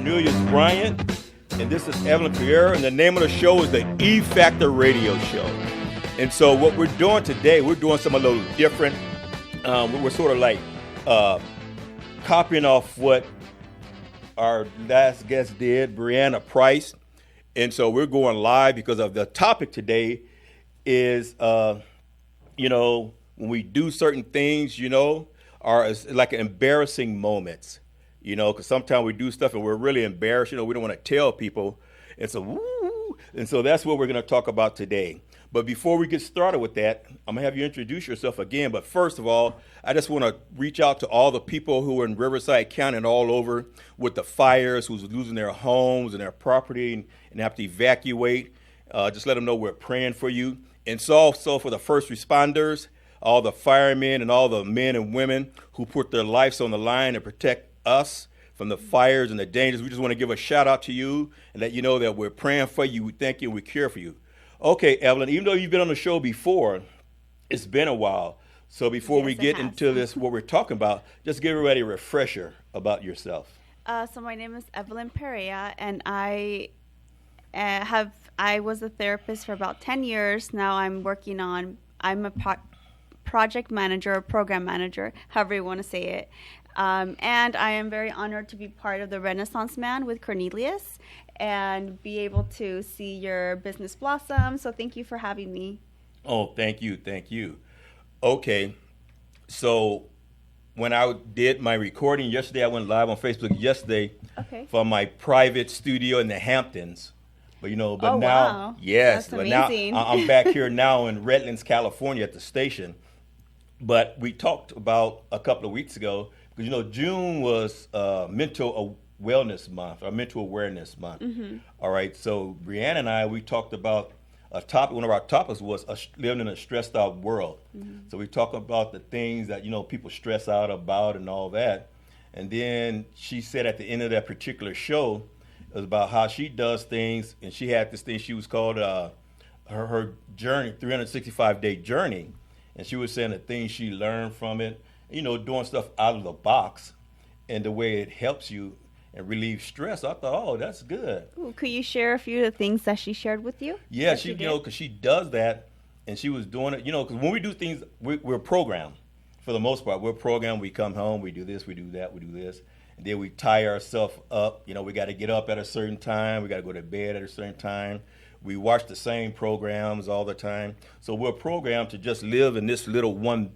Cornelius Bryant, and this is Evelyn Perea, and the name of the show is the E Factor Radio Show. And so what we're doing today, we're doing something a little different. We're sort of like copying off what our last guest did, Brianna Price. And so we're going live because of the topic today is, when we do certain things, are like embarrassing moments, because sometimes we do stuff and we're really embarrassed, we don't want to tell people. And so that's what we're going to talk about today. But before we get started with that, I'm going to have you introduce yourself again. But first of all, I just want to reach out to all the people who are in Riverside County and all over with the fires, who's losing their homes and their property and have to evacuate. Just let them know we're praying for you. And so also for the first responders, all the firemen and all the men and women who put their lives on the line to protect us from the fires and the dangers. We just want to give a shout out to you and let you know that we're praying for you, we thank you, we care for you. Okay, Evelyn, even though you've been on the show before, it's been a while. So before we get into this, what we're talking about, just give everybody a refresher about yourself. So my name is Evelyn Perea, and I was a therapist for about 10 years. Now I'm a project manager or program manager, however you want to say it. And I am very honored to be part of the Renaissance Man with Cornelius and be able to see your business blossom. So thank you for having me. Oh, thank you. Okay, so when I did my recording yesterday, I went live on Facebook yesterday from my private studio in the Hamptons. But now, wow. Yes, that's but amazing. Now I'm back here now in Redlands, California at the station. But we talked about a couple of weeks ago, because June was mental wellness month or mental awareness month. Mm-hmm. All right, so Brianna and I, we talked about a topic. One of our topics was living in a stressed out world. Mm-hmm. So we talk about the things that people stress out about and all that. And then she said at the end of that particular show, it was about how she does things, and she had this thing she was called her journey, 365-day journey, and she was saying the things she learned from it, doing stuff out of the box, and the way it helps you and relieve stress. I thought, that's good. Ooh, could you share a few of the things that she shared with you? Yeah, she because she does that, and she was doing it, because when we do things, we're programmed. For the most part, we're programmed. We come home, we do this, we do that, we do this. And then we tie ourselves up. We got to get up at a certain time. We got to go to bed at a certain time. We watch the same programs all the time. So we're programmed to just live in this little one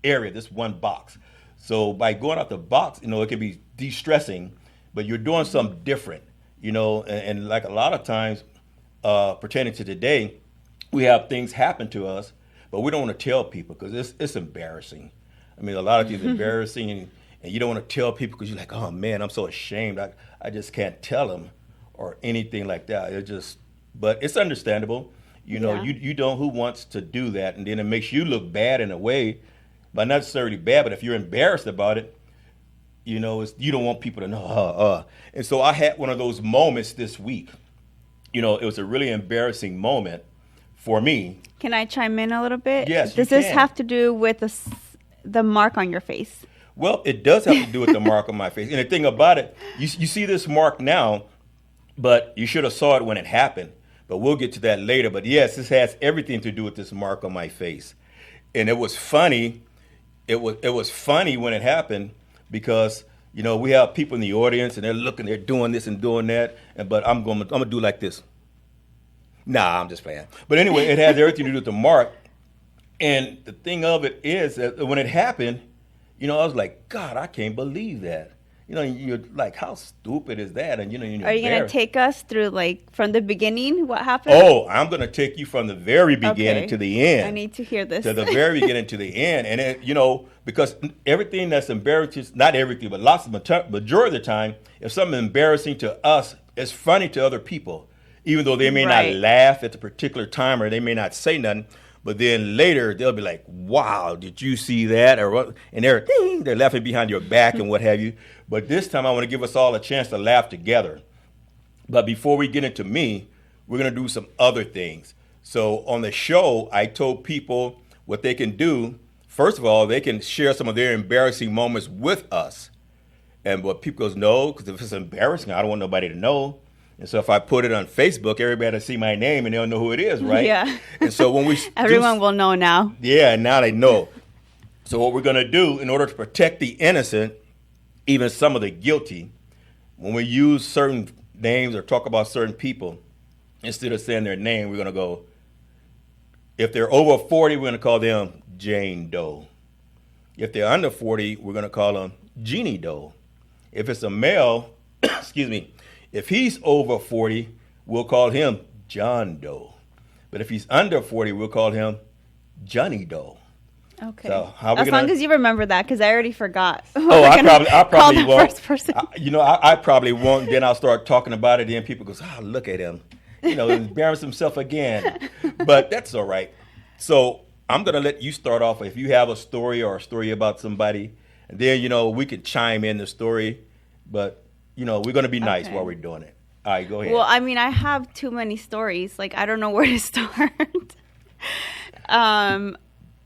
area, this one box. So by going out the box, it can be de-stressing, but you're doing something different, and like a lot of times pertaining to today, we have things happen to us, but we don't want to tell people because it's embarrassing. I mean, a lot of things embarrassing, and you don't want to tell people because you're like, oh man, I'm so ashamed. I just can't tell them or anything like that. But it's understandable. You don't, who wants to do that? And then it makes you look bad in a way, but not necessarily bad, but if you're embarrassed about it, you don't want people to know. And so I had one of those moments this week. It was a really embarrassing moment for me. Can I chime in a little bit? Yes, Does this have to do with the mark on your face? Well, it does have to do with the mark on my face. And the thing about it, you see this mark now, but you should have saw it when it happened. But we'll get to that later. But yes, this has everything to do with this mark on my face. And it was funny. It was funny when it happened because, we have people in the audience and they're looking, they're doing this and doing that. But I'm gonna do like this. Nah, I'm just playing. But anyway, it has everything to do with the mark. And the thing of it is that when it happened, I was like, God, I can't believe that. You're like, how stupid is that? And you're Are you going to take us through from the beginning? What happened? Oh, I'm going to take you from the very beginning to the end. I need to hear this. To the very beginning to the end. And it, because everything that's embarrassing, not everything, but majority of the time, if something embarrassing to us, it's funny to other people, even though they may not laugh at the particular time or they may not say nothing. But then later they'll be like, wow, did you see that? Or what? And they're laughing behind your back and what have you. But this time I want to give us all a chance to laugh together. But before we get into me, we're going to do some other things. So on the show, I told people what they can do. First of all, they can share some of their embarrassing moments with us. And what people goes, no, because if it's embarrassing, I don't want nobody to know. And so if I put it on Facebook, everybody will see my name and they'll know who it is, right? Yeah. And so when we everyone will know now. Yeah, now they know. So what we're going to do in order to protect the innocent, even some of the guilty, when we use certain names or talk about certain people, instead of saying their name, we're going to go, if they're over 40, we're going to call them Jane Doe. If they're under 40, we're going to call them Jeannie Doe. If it's a male, excuse me, if he's over 40, we'll call him John Doe. But if he's under 40, we'll call him Johnny Doe. Okay. So how as long as you remember that, because I already forgot. Oh, I probably won't. First person. I probably won't. Then I'll start talking about it. Then people go, look at him. Embarrass himself again. But that's all right. So I'm going to let you start off. If you have a story or a story about somebody, and then, we could chime in the story. But, we're going to be nice while we're doing it. All right, go ahead. Well, I mean, I have too many stories. Like, I don't know where to start.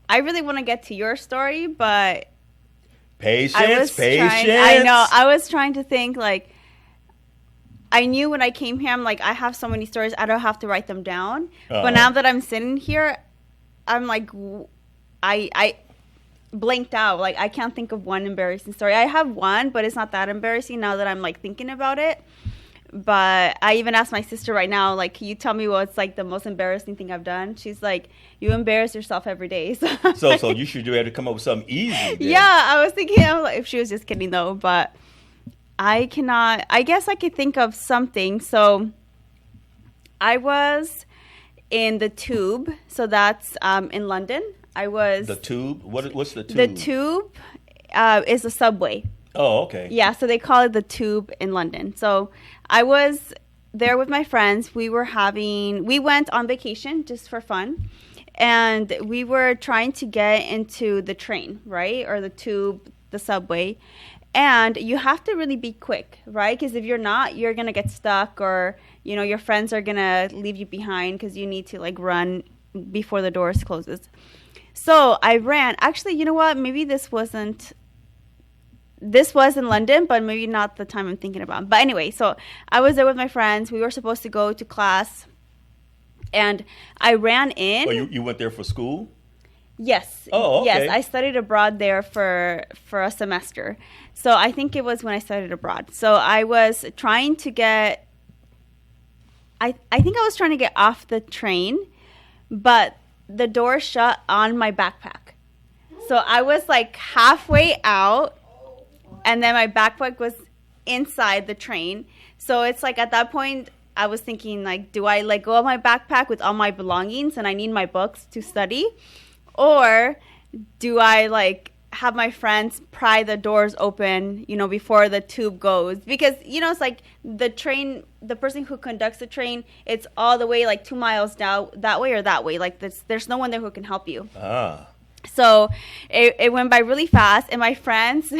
I really want to get to your story, but Patience. I know. I was trying to think, like, I knew when I came here, I'm like, I have so many stories, I don't have to write them down. But now that I'm sitting here, I'm like, I blanked out. Like, I can't think of one embarrassing story. I have one, but it's not that embarrassing now that I'm, like, thinking about it. But I even asked my sister right now, like, can you tell me what's, like, the most embarrassing thing I've done? She's like, you embarrass yourself every day. So you should be able to come up with something easy then. Yeah, I was thinking, if she was just kidding, though. But I guess I could think of something. So I was in the Tube. So that's in London. The Tube? What's the Tube? The Tube is a subway. Oh, okay. Yeah, so they call it the Tube in London. So I was there with my friends. We went on vacation just for fun. And we were trying to get into the train, right? Or the Tube, the subway. And you have to really be quick, right? Because if you're not, you're going to get stuck, or, your friends are going to leave you behind because you need to, like, run before the doors closes. So I ran. Actually, you know what? Maybe this was in London, but maybe not the time I'm thinking about. But anyway, so I was there with my friends. We were supposed to go to class, and I ran in. Oh, you went there for school? Yes. Oh, okay. Yes, I studied abroad there for a semester. So I think it was when I studied abroad. So I was trying to get, I think I was trying to get off the train, but the door shut on my backpack. So I was like halfway out, and then my backpack was inside the train. So it's like at that point, I was thinking, like, do I let go of my backpack with all my belongings and I need my books to study? Or do I, like, have my friends pry the doors open, before the tube goes? Because, it's like the train, the person who conducts the train, it's all the way, like, 2 miles down that way or that way. Like, there's no one there who can help you. So it went by really fast, and my friends...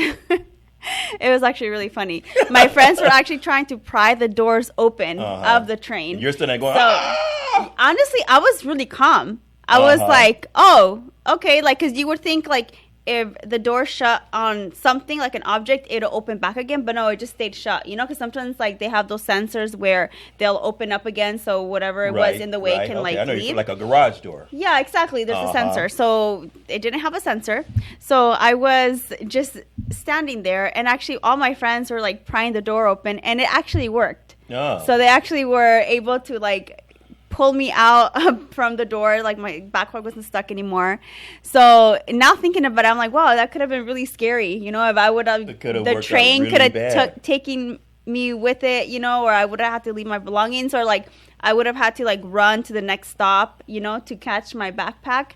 It was actually really funny. My friends were actually trying to pry the doors open of the train. And you're still there going, honestly, I was really calm. I was like, oh, okay. Like, because you would think, like, if the door shut on something, like an object, it'll open back again. But no, it just stayed shut, because sometimes, like, they have those sensors where they'll open up again. So whatever it was in the way can, like, I know, leave. Like a garage door. Yeah, exactly. There's a sensor. So it didn't have a sensor. So I was just standing there, and actually all my friends were, like, prying the door open, and it actually worked. Oh. So they actually were able to, like, pull me out from the door. Like, my backpack wasn't stuck anymore. So now thinking about it, I'm like, wow, that could have been really scary. If I would have, the train could have taken me with it, or I would have had to leave my belongings, or, like, I would have had to, like, run to the next stop, to catch my backpack.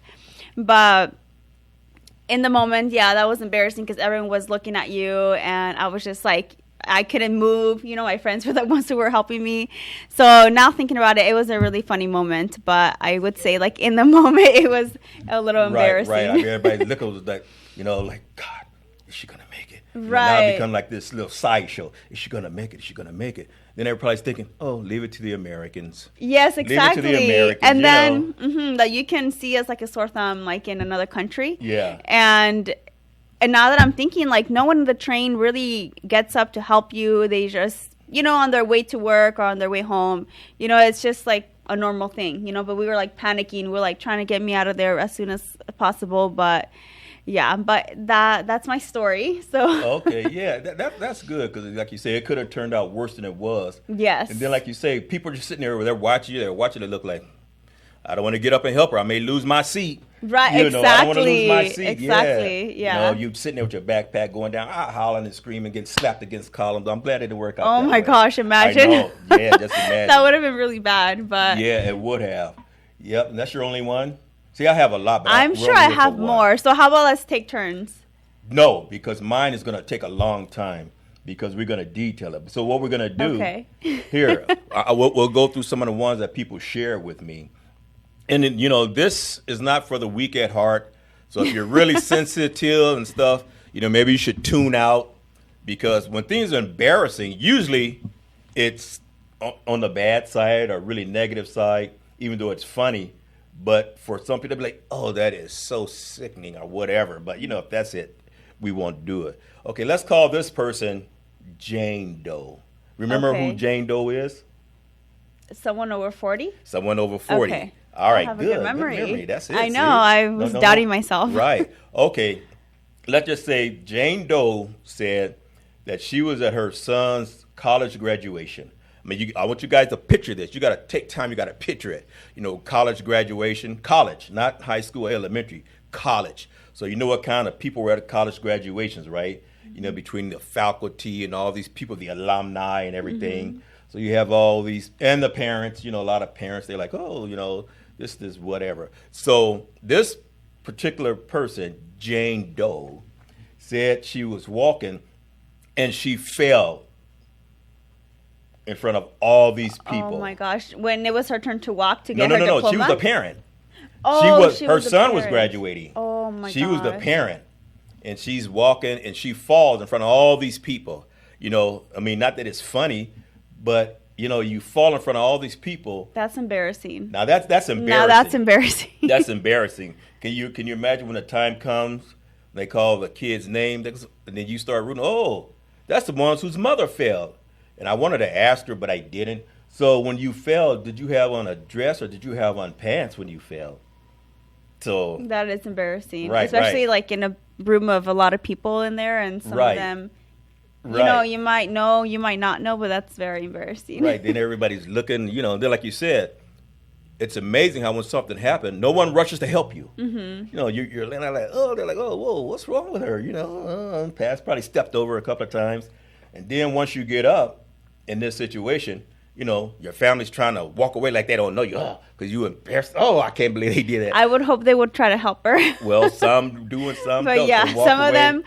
But in the moment, yeah, that was embarrassing because everyone was looking at you, and I was just like, I couldn't move. My friends were the ones who were helping me. So now thinking about it, it was a really funny moment. But I would say, like, in the moment, it was a little embarrassing. Right. I mean, everybody look was like, like, God, is she gonna make it? Right. Now it become like this little sideshow. Is she gonna make it? Is she gonna make it? Then everybody's thinking, oh, leave it to the Americans. Yes, exactly. Leave it to the Americans. And then that you can see as, like, a sore thumb, like, in another country. Yeah. And And now that I'm thinking, like, no one in the train really gets up to help you. They just, on their way to work or on their way home, it's just like a normal thing, but we were like panicking. We're like trying to get me out of there as soon as possible. But yeah, but that's my story. So okay, yeah, that's good, because like you say, it could have turned out worse than it was. Yes. And then, like you say, people are just sitting there, they're watching you. They're watching it look like, I don't want to get up and help her. I may lose my seat. Right, exactly. I don't want to lose my seat. Exactly, yeah. You sitting there with your backpack going down, hollering and screaming, getting slapped against columns. I'm glad it didn't work out. Oh my gosh, imagine. I know. Yeah, just imagine. That would have been really bad, but. Yeah, it would have. Yep, and that's your only one? See, I have a lot, but I'm sure I have more. So how about let's take turns? No, because mine is going to take a long time, because we're going to detail it. So what we're going to do here, we'll go through some of the ones that people share with me. And then, this is not for the weak at heart. So if you're really sensitive and stuff, maybe you should tune out, because when things are embarrassing, usually it's on the bad side or really negative side, even though it's funny. But for some people, they'll be like, oh, that is so sickening or whatever. But, if that's it, we won't do it. Okay, let's call this person Jane Doe. Remember who Jane Doe is? Someone over 40? Someone over 40. Okay. All right, I have good. A good memory. Good memory. That's it. I know. I was doubting myself. Right. Okay. Let's just say Jane Doe said that she was at her son's college graduation. I mean, I want you guys to picture this. You got to take time. You got to picture it. College graduation. College, not high school or elementary. College. So you know what kind of people were at college graduations, right? Between the faculty and all these people, the alumni and everything. Mm-hmm. So you have all these, and the parents, a lot of parents, they're like, oh, this is whatever. So this particular person, Jane Doe, said she was walking and she fell in front of all these people. Oh my gosh. When it was her turn to walk to get her diploma? No, she was the parent. Oh, her son was graduating. Oh my gosh. She was the parent. And she's walking and she falls in front of all these people. Not that it's funny, but you fall in front of all these people. That's embarrassing. Now that's embarrassing. Now that's embarrassing. That's embarrassing. Can you imagine when the time comes, they call the kid's name, and then you start rooting? Oh, that's the ones whose mother fell. And I wanted to ask her, but I didn't. So when you fell, did you have on a dress or did you have on pants when you fell? So that is embarrassing, right, especially like in a room of a lot of people in there, and some of them. You might know, you might not know, but that's very embarrassing. Right. Then everybody's looking, they're like you said, it's amazing how when something happened, no one rushes to help you. Mm-hmm. You're like, they're like, oh, whoa, what's wrong with her? Past probably stepped over a couple of times. And then once you get up in this situation, your family's trying to walk away like they don't know you. Because you embarrassed. Oh, I can't believe they did that. I would hope they would try to help her. Well, some do and some but don't. Yeah, some of them.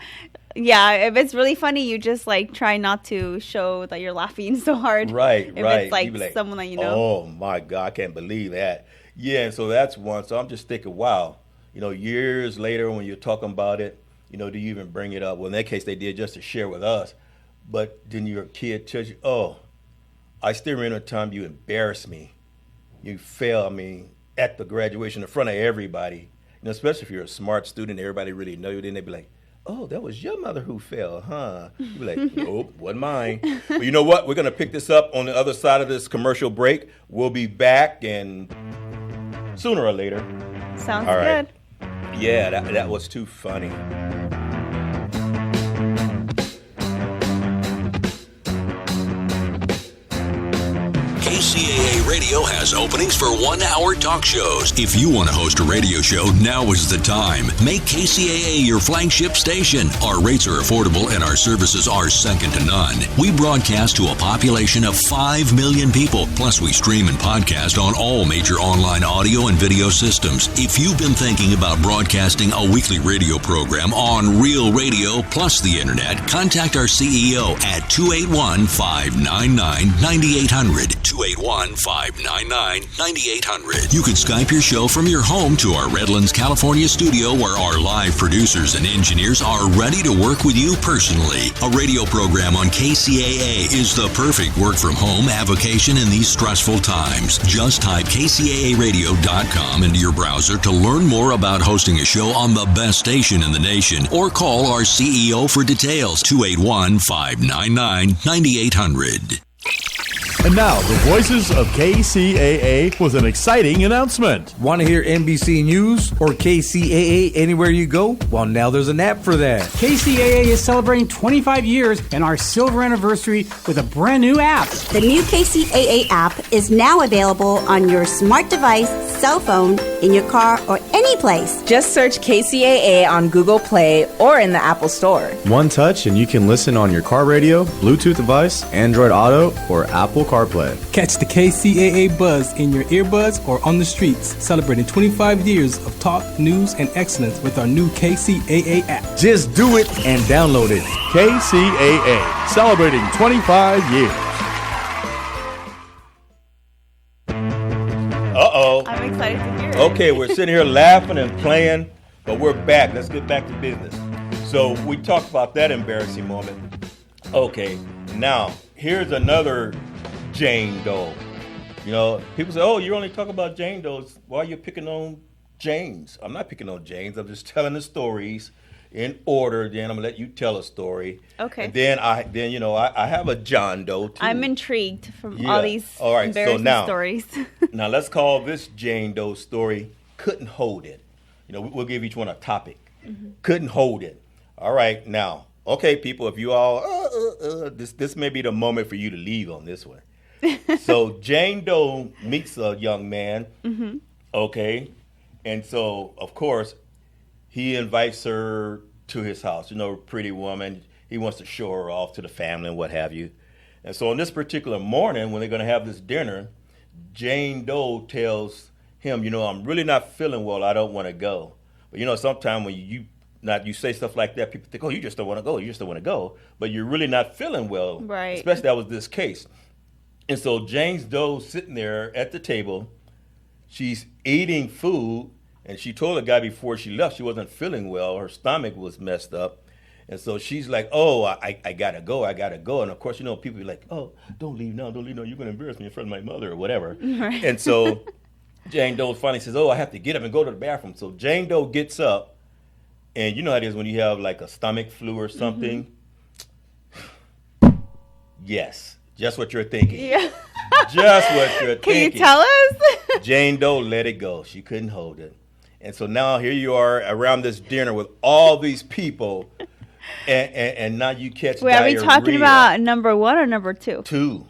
Yeah, if it's really funny, you just like try not to show that you're laughing so hard. Right, if it's like someone that you know. Oh my God, I can't believe that. Yeah, and so that's one. So I'm just thinking, wow, years later when you're talking about it, do you even bring it up? Well, in that case, they did just to share with us. But then your kid tells you, oh, I still remember the time you embarrassed me. You fell, at the graduation in front of everybody. Especially if you're a smart student, everybody really know you. Then they'd be like, oh, that was your mother who fell, huh? You'd be like, nope, wasn't mine. But you know what? We're going to pick this up on the other side of this commercial break. We'll be back, and sooner or later. Sounds good. Yeah, that was too funny. KCAA Radio has openings for 1-hour talk shows. If you want to host a radio show, now is the time. Make KCAA your flagship station. Our rates are affordable and our services are second to none. We broadcast to a population of 5 million people. Plus, we stream and podcast on all major online audio and video systems. If you've been thinking about broadcasting a weekly radio program on real radio plus the internet, contact our CEO at 281-599-9800. 281-599-9800. You can Skype your show from your home to our Redlands, California studio where our live producers and engineers are ready to work with you personally. A radio program on KCAA is the perfect work from home avocation in these stressful times. Just type kcaaradio.com into your browser to learn more about hosting a show on the best station in the nation, or call our CEO for details, 281-599-9800. And now, the voices of KCAA with an exciting announcement. Want to hear NBC News or KCAA anywhere you go? Well, now there's an app for that. KCAA is celebrating 25 years and our silver anniversary with a brand new app. The new KCAA app is now available on your smart device, cell phone, in your car, or any place. Just search KCAA on Google Play or in the Apple Store. One touch and you can listen on your car radio, Bluetooth device, Android Auto, or Apple CarPlay. Catch the KCAA buzz in your earbuds or on the streets, celebrating 25 years of talk, news, and excellence with our new KCAA app. Just do it and download it. KCAA, celebrating 25 years. Uh-oh. I'm excited to hear it. Okay, we're sitting here laughing and playing, but we're back. Let's get back to business. So we talked about that embarrassing moment. Okay, now here's another Jane Doe. You know, people say, oh, you only talk about Jane Does. Why are you picking on Janes? I'm not picking on Janes. I'm just telling the stories in order. Then I'm going to let you tell a story. Okay. And then I have a John Doe, too. I'm intrigued from all these embarrassing stories. Now, let's call this Jane Doe story Couldn't Hold It. You know, we'll give each one a topic. Mm-hmm. Couldn't hold it. All right, now, okay, people, if you all, this may be the moment for you to leave on this one. So Jane Doe meets a young man, mm-hmm. Okay, and so, of course, he invites her to his house. You know, pretty woman. He wants to show her off to the family and what have you. And so on this particular morning, when they're going to have this dinner, Jane Doe tells him, you know, I'm really not feeling well. I don't want to go. But, you know, sometimes when you say stuff like that, people think, oh, you just don't want to go. You just don't want to go. But you're really not feeling well. Right. Especially that was this case. And so Jane Doe's sitting there at the table. She's eating food. And she told the guy before she left she wasn't feeling well. Her stomach was messed up. And so she's like, oh, I got to go. I got to go. And, of course, you know, people are like, oh, don't leave now. Don't leave now. You're going to embarrass me in front of my mother or whatever. Right. And so Jane Doe finally says, oh, I have to get up and go to the bathroom. So Jane Doe gets up. And you know how it is when you have like a stomach flu or something? Mm-hmm. Yes. Just what you're thinking. Yeah. Just what you're thinking. Can you tell us? Jane Doe let it go. She couldn't hold it. And so now here you are around this dinner with all these people, and now you catch diarrhea. Wait, are we talking about number one or number two? Two.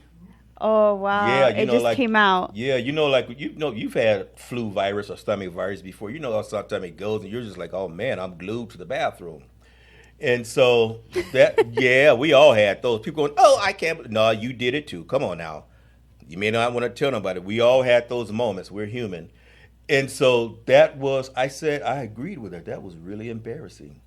Oh, wow. Yeah, it just came out. Yeah, you know, like, you know, you've had flu virus or stomach virus before. You know how sometimes it goes, and you're just like, oh, man, I'm glued to the bathroom. And so, yeah, we all had those. People going, oh, I can't. No, you did it, too. Come on now. You may not want to tell nobody. We all had those moments. We're human. And so that was, I said, I agreed with her. That was really embarrassing.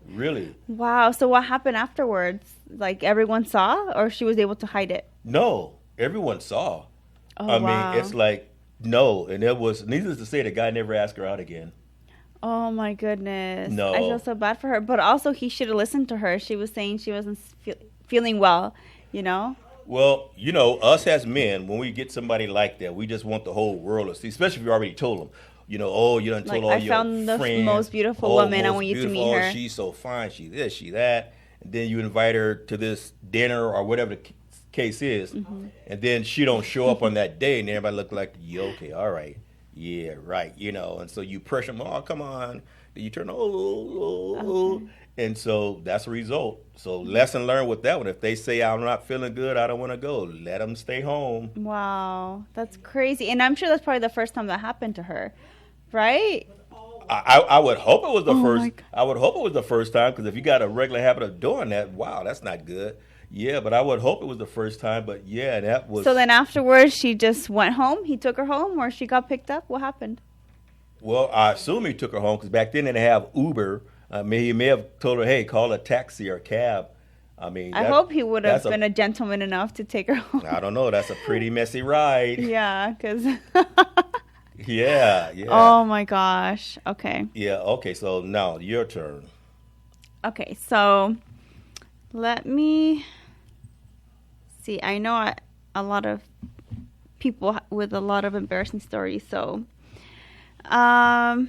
Really. Wow. So what happened afterwards? Like everyone saw, or she was able to hide it? No, everyone saw. Oh, I wow. mean, it's like, no. And it was, needless to say, the guy never asked her out again. Oh, my goodness. No. I feel so bad for her. But also, he should have listened to her. She was saying she wasn't feeling well, you know? Well, you know, us as men, when we get somebody like that, we just want the whole world to see, especially if you already told them. You know, oh, you done told all your friends. I found the most beautiful woman. I want you to meet her. Oh, she's so fine. She's this, she that. And then you invite her to this dinner or whatever the case is. Mm-hmm. And then she don't show up on that day. And everybody look like, yeah, okay, all right. Yeah, right. You know, and so you pressure them. Oh, come on. Then you turn, okay. And so that's the result. So lesson learned with that one. If they say, I'm not feeling good, I don't want to go, let them stay home. Wow. That's crazy. And I'm sure that's probably the first time that happened to her. Right? I would hope it was the first. I would hope it was the first time, because if you got a regular habit of doing that, wow, that's not good. Yeah, but I would hope it was the first time. But yeah, that was. So then afterwards, she just went home. He took her home, or she got picked up. What happened? Well, I assume he took her home, because back then they didn't have Uber. He may have told her, hey, call a taxi or a cab. I mean, I hope he would have been a gentleman enough to take her home. I don't know. That's a pretty messy ride. Yeah, because. Yeah. Oh my gosh. Okay. Yeah. Okay. So now your turn. Okay. So let me see. I know a lot of people with a lot of embarrassing stories. So, oh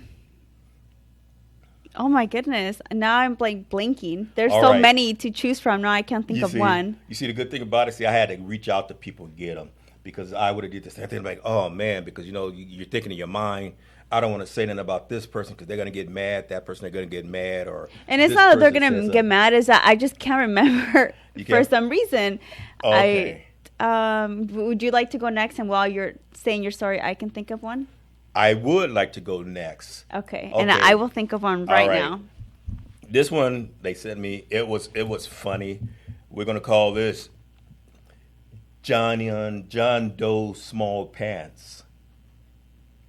my goodness. Now I'm like blinking. There's All so right. many to choose from. Now I can't think of one. You see, the good thing about it, I had to reach out to people and get them because I would have did the same thing. Like, oh man, because you're thinking in your mind, I don't want to say anything about this person because they're going to get mad. That person, they're going to get mad. And it's not that they're going to get mad. It's that I just can't remember for some reason. Okay. Would you like to go next? And while you're saying your story, I can think of one. I would like to go next. Okay. And I will think of one right now. This one they sent me. It was funny. We're gonna call this John Doe small pants.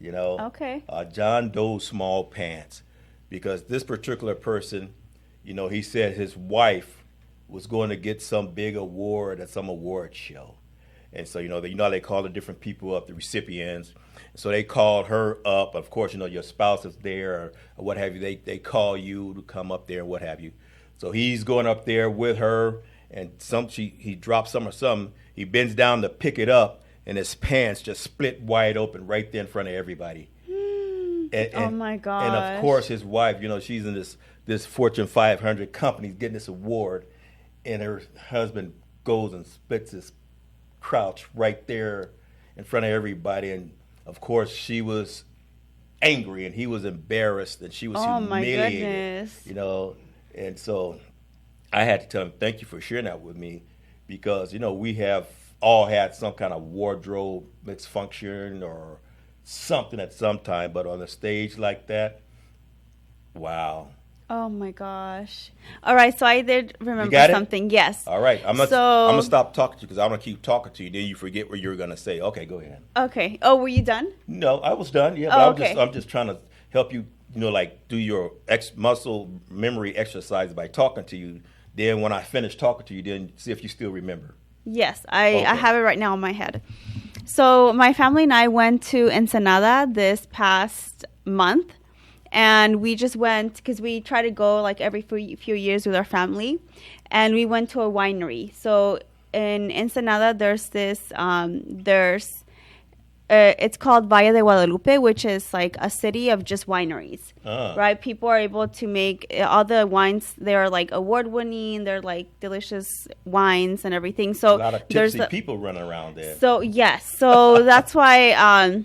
Okay. John Doe small pants, because this particular person, he said his wife was going to get some big award at some award show. And so, how they call the different people up, the recipients. So they called her up. Of course, your spouse is there or what have you. They call you to come up there and what have you. So he's going up there with her, and he drops some or something. He bends down to pick it up, and his pants just split wide open right there in front of everybody. Oh my gosh. And of course, his wife, she's in this Fortune 500 company getting this award, and her husband goes and splits his crouch right there in front of everybody. And of course, she was angry, and he was embarrassed, and she was humiliated. My goodness. And so I had to tell him, thank you for sharing that with me, because we have all had some kind of wardrobe misfunction or something at some time, but on a stage like that, wow. Oh my gosh. All right, so I did remember something. Yes. All right. I'm gonna stop talking to you because I'm gonna keep talking to you. Then you forget what you were gonna say. Okay, go ahead. Okay. Oh, were you done? No, I was done. Yeah, but I'm just trying to help you. Do your muscle memory exercise by talking to you. Then when I finish talking to you, then see if you still remember. Yes, I have it right now in my head. So my family and I went to Ensenada this past month. And we just went because we try to go like every few years with our family. And we went to a winery. So in Ensenada, there's this, it's called Valle de Guadalupe, which is like a city of just wineries, right? People are able to make all the wines. They're like award-winning. They're like delicious wines and everything. So a lot of tipsy people running around there. So yes, so that's why.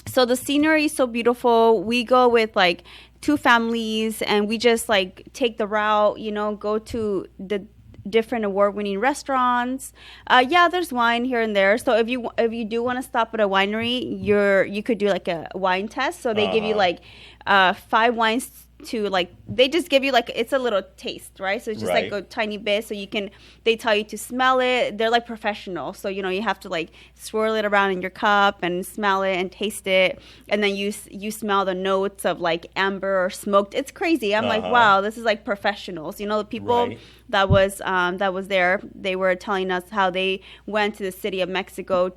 So the scenery is so beautiful. We go with like 2 families, and we just like take the route. Go to the different award-winning restaurants. There's wine here and there. So if you do want to stop at a winery, you could do like a wine test. So they give you like 5 wines to like, they just give you like, it's a little taste, right? So it's just like a tiny bit. So they tell you to smell it. They're like professional. So, you have to like swirl it around in your cup and smell it and taste it. And then you smell the notes of like amber or smoked. It's crazy. I'm like, wow, this is like professionals. The people that was there, they were telling us how they went to the city of Mexico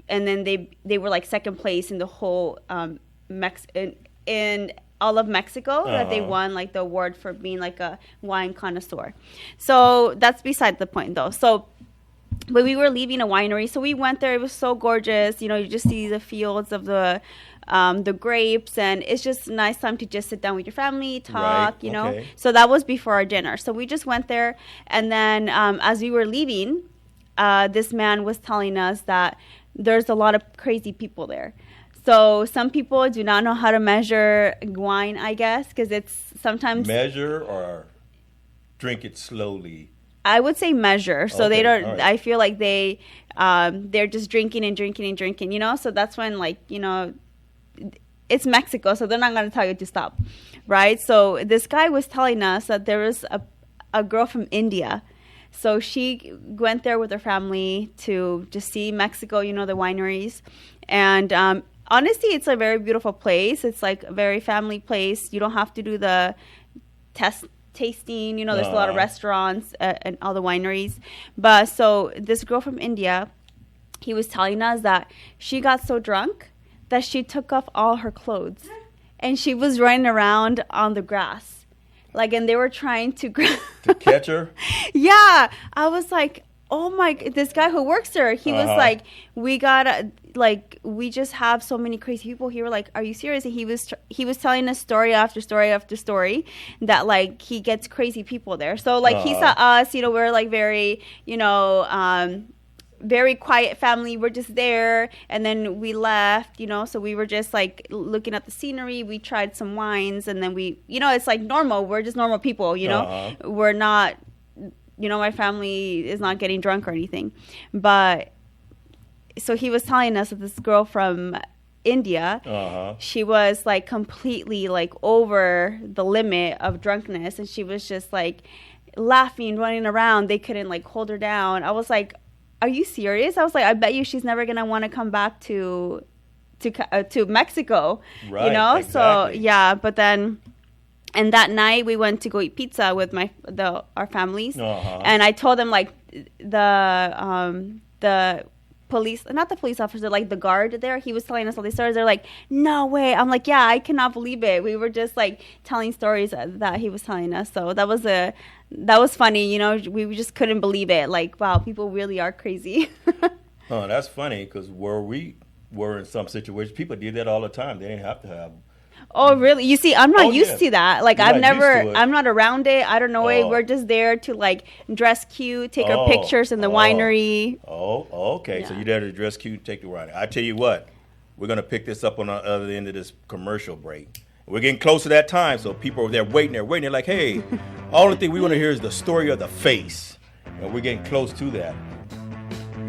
and then they were like second place in the whole, in all of Mexico, that they won like the award for being like a wine connoisseur. So that's beside the point though. So when we were leaving a winery, so we went there, it was so gorgeous. You just see the fields of the grapes, and it's just a nice time to just sit down with your family, talk, Okay. So that was before our dinner. So we just went there, and then as we were leaving, this man was telling us that there's a lot of crazy people there. So some people do not know how to measure wine, I guess, because it's sometimes... Measure or drink it slowly? I would say measure. So they don't... Right. I feel like they're just drinking and drinking and drinking, So that's when, like, it's Mexico, so they're not going to tell you to stop, right? So this guy was telling us that there was a girl from India. So she went there with her family to just see Mexico, the wineries. And... honestly, it's a very beautiful place. It's like a very family place. You don't have to do the tasting. You know, there's a lot of restaurants and all the wineries. But so this girl from India, he was telling us that she got so drunk that she took off all her clothes and she was running around on the grass. Like, and they were trying to catch her? Yeah. I was like, oh my, this guy who works there, he was like, we gotta, like, we just have so many crazy people here. Like, are you serious? And he was telling us story after story after story that, like, he gets crazy people there. So, like, he saw us, you know, we're like very, you know, very quiet family. We're just there, and then we left, you know, so we were just like looking at the scenery. We tried some wines, and then we, you know, it's like normal. We're just normal people, you know. We're not, you know, my family is not getting drunk or anything. But so he was telling us that this girl from India, she was like completely like over the limit of drunkenness, and she was just like laughing, running around. They couldn't like hold her down. I was like, are you serious? I was like, I bet you she's never gonna want to come back to Mexico, right, you know. Exactly. So yeah, but then, and that night we went to go eat pizza with our families, and I told them like the police, not the police officer, like the guard there, he was telling us all these stories. They're like, no way. I'm like, yeah, I cannot believe it. We were just like telling stories that he was telling us. So that was funny, you know. We just couldn't believe it. Like, wow, people really are crazy. Oh, that's funny, because where we were in some situations, people did that all the time. They didn't have to have. Oh, really? You see, I'm not used to that. Like, I'm not around it. I don't know it. We're just there to, like, dress cute, take our pictures in the winery. Okay. Yeah. So you're there to dress cute, take the winery. I tell you what, we're going to pick this up on the other end of this commercial break. We're getting close to that time, so people are there waiting. They're like, hey, all the thing we want to hear is the story of the face. And we're getting close to that.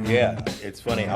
Yeah, it's funny.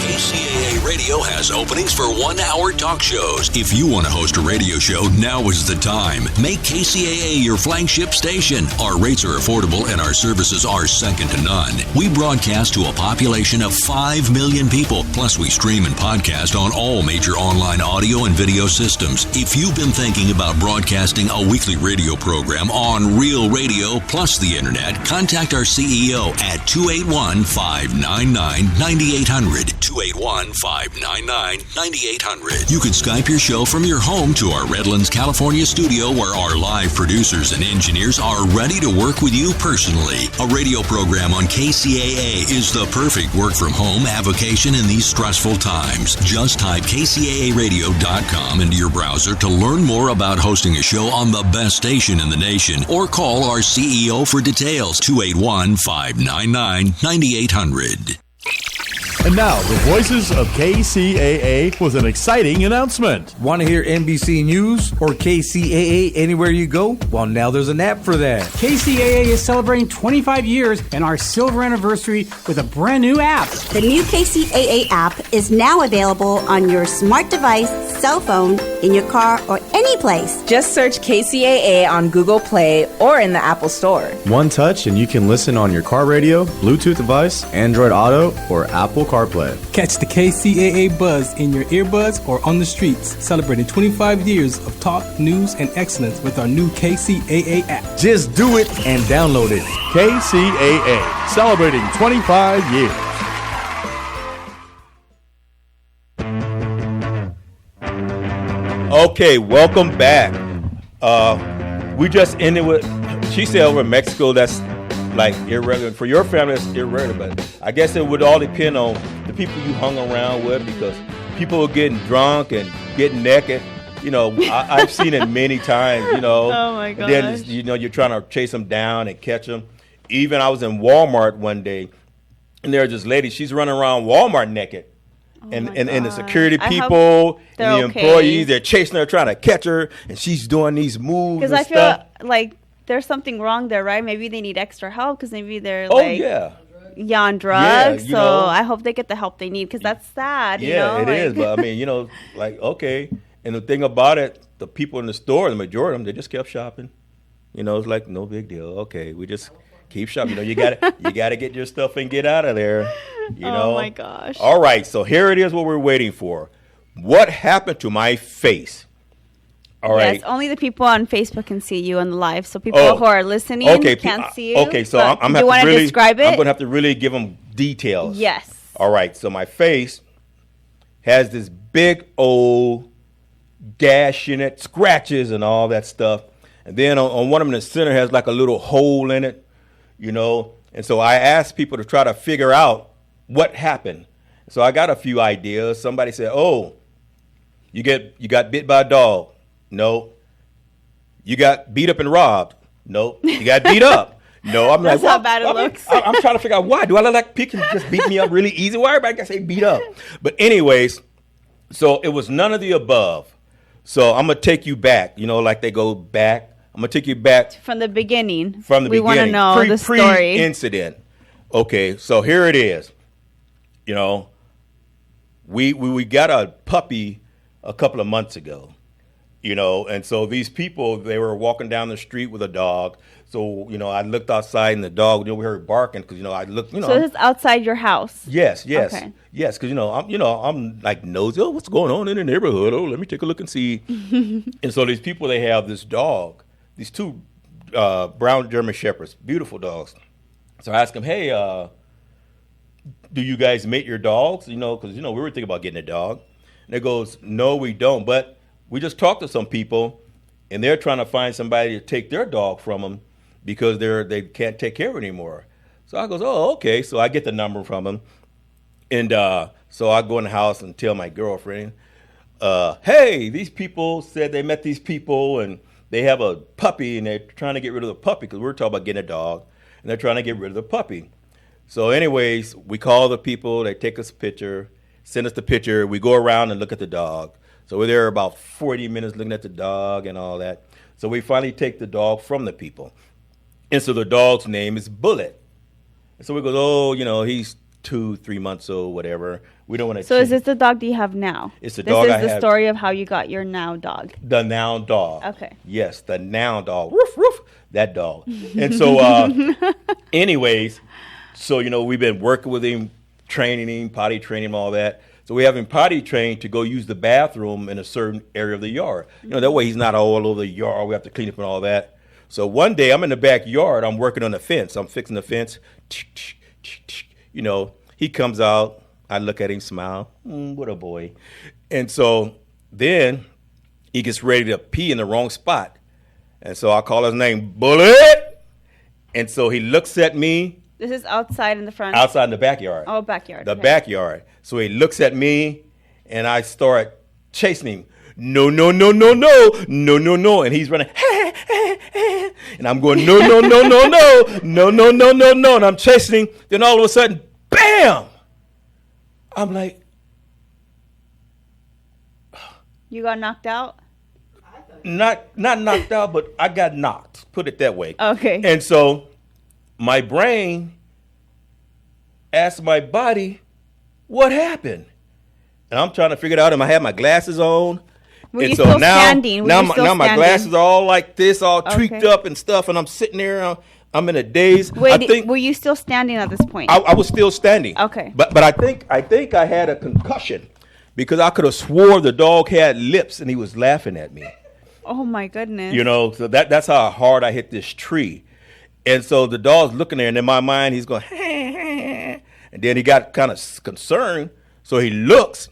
KCAA Radio has openings for 1-hour talk shows. If you want to host a radio show, now is the time. Make KCAA your flagship station. Our rates are affordable and our services are second to none. We broadcast to a population of 5 million people. Plus, we stream and podcast on all major online audio and video systems. If you've been thinking about broadcasting a weekly radio program on Real Radio plus the internet, contact our CEO at 281-599-9800. 281-599-9800. You can Skype your show from your home to our Redlands, California studio, where our live producers and engineers are ready to work with you personally. A radio program on KCAA is the perfect work from home avocation in these stressful times. Just type kcaaradio.com into your browser to learn more about hosting a show on the best station in the nation, or call our CEO for details, 281-599-9800. And now, the voices of KCAA with an exciting announcement. Want to hear NBC News or KCAA anywhere you go? Well, now there's an app for that. KCAA is celebrating 25 years and our silver anniversary with a brand new app. The new KCAA app is now available on your smart device, cell phone, in your car, or any place. Just search KCAA on Google Play or in the Apple Store. One touch and you can listen on your car radio, Bluetooth device, Android Auto, or Apple CarPlay. Catch the KCAA buzz in your earbuds or on the streets, celebrating 25 years of talk, news, and excellence with our new KCAA app. Just do it and download it. KCAA, celebrating 25 years. Okay, welcome back. We just ended with, she said over in Mexico, that's like irregular. For your family, it's irregular, but I guess it would all depend on the people you hung around with, because people are getting drunk and getting naked. You know, I've seen it many times, you know. Oh my gosh. Then, you know, you're trying to chase them down and catch them. Even I was in Walmart one day, and there was this lady, she's running around Walmart naked. And the security people and the employees, they're chasing her, trying to catch her, and she's doing these moves. Because I feel like there's something wrong there, right? Maybe they need extra help, because maybe they're on drugs. Yeah, so know, I hope they get the help they need, because that's sad. Yeah, you know? It is. But I mean, you know, like, okay. And the thing about it, the people in the store, the majority of them, they just kept shopping. You know, it's like no big deal. Okay, we just Keep shop. You know, you gotta get your stuff and get out of there. You know. Oh my gosh. All right, so here it is. What we're waiting for. What happened to my face? All right. Yes, only the people on Facebook can see you on the live. So people who are listening can't see you. Okay, so I'm you want to describe it? I'm gonna have to really give them details. Yes. All right. So my face has this big old gash in it, scratches and all that stuff. And then on one of them in the center has like a little hole in it, you know. And so I asked people to try to figure out what happened. So I got a few ideas. Somebody said, "Oh, you got bit by a dog." No. You got beat up and robbed. No. You got beat up. No. I'm That's like, how bad it looks. I'm trying to figure out why. Do I look like people can just beat me up really easy? Why everybody got to say beat up? But anyways, so it was none of the above. So I'm going to take you back, you know, like they go back. I'm going to take you back. From the beginning. From the beginning. We want to know the story. Pre-incident. Okay, so here it is. You know, we got a puppy a couple of months ago. You know, and so these people, they were walking down the street with a dog. So, you know, I looked outside and the dog, you know, we heard barking because, you know, I looked, you know. So this is outside your house? Yes. Okay. Yes, because, I'm like nosy. Oh, what's going on in the neighborhood? Oh, let me take a look and see. And so these people, they have this dog, these two brown German Shepherds, beautiful dogs. So I asked them, hey, do you guys mate your dogs? You know, because, you know, we were thinking about getting a dog. And it goes, no, we don't. But we just talked to some people, and they're trying to find somebody to take their dog from them because they can't take care of it anymore. So I goes, oh, okay. So I get the number from them, and so I go in the house and tell my girlfriend, hey, these people said they met these people, and they have a puppy, and they're trying to get rid of the puppy because we were talking about getting a dog, and they're trying to get rid of the puppy. So anyways, we call the people. They take us a picture, send us the picture. We go around and look at the dog. So we're there about 40 minutes looking at the dog and all that. So we finally take the dog from the people. And so the dog's name is Bullet. And so we go, oh, you know, he's 2-3 months old, whatever. We don't want to. So is this the dog that you have now? It's the dog I have. This is the story of how you got your now dog. The now dog. Okay. Yes, the now dog. Woof, woof, that dog. And so anyways, so, you know, we've been working with him, training him, potty training him, all that. So we have him potty trained to go use the bathroom in a certain area of the yard. You know, that way he's not all over the yard. We have to clean up and all that. So one day I'm in the backyard. I'm working on the fence. I'm fixing the fence. You know, he comes out. I look at him, smile. What a boy. And so then he gets ready to pee in the wrong spot. And so I call his name, Bullet. And so he looks at me. This is outside in the front? Outside in the backyard. Oh, backyard. The backyard. So he looks at me, and I start chasing him. No, no, no, no, no, no, no, no. And he's running, and I'm going, no, no, no, no, no, no, no, no, no, no. And I'm chasing him. Then all of a sudden, bam! I'm like, you got knocked out? Not knocked out, but I got knocked. Put it that way. Okay. And so my brain asked my body, what happened? And I'm trying to figure it out. And I had my glasses on. Were you still standing? Now my glasses are all like this, all tweaked up and stuff. And I'm sitting there. I'm in a daze. Wait, were you still standing at this point? I was still standing. Okay. But I think I had a concussion because I could have swore the dog had lips and he was laughing at me. Oh my goodness. You know, so that's how hard I hit this tree. And so the dog's looking there, and in my mind, he's going, and then he got kind of concerned. So he looks,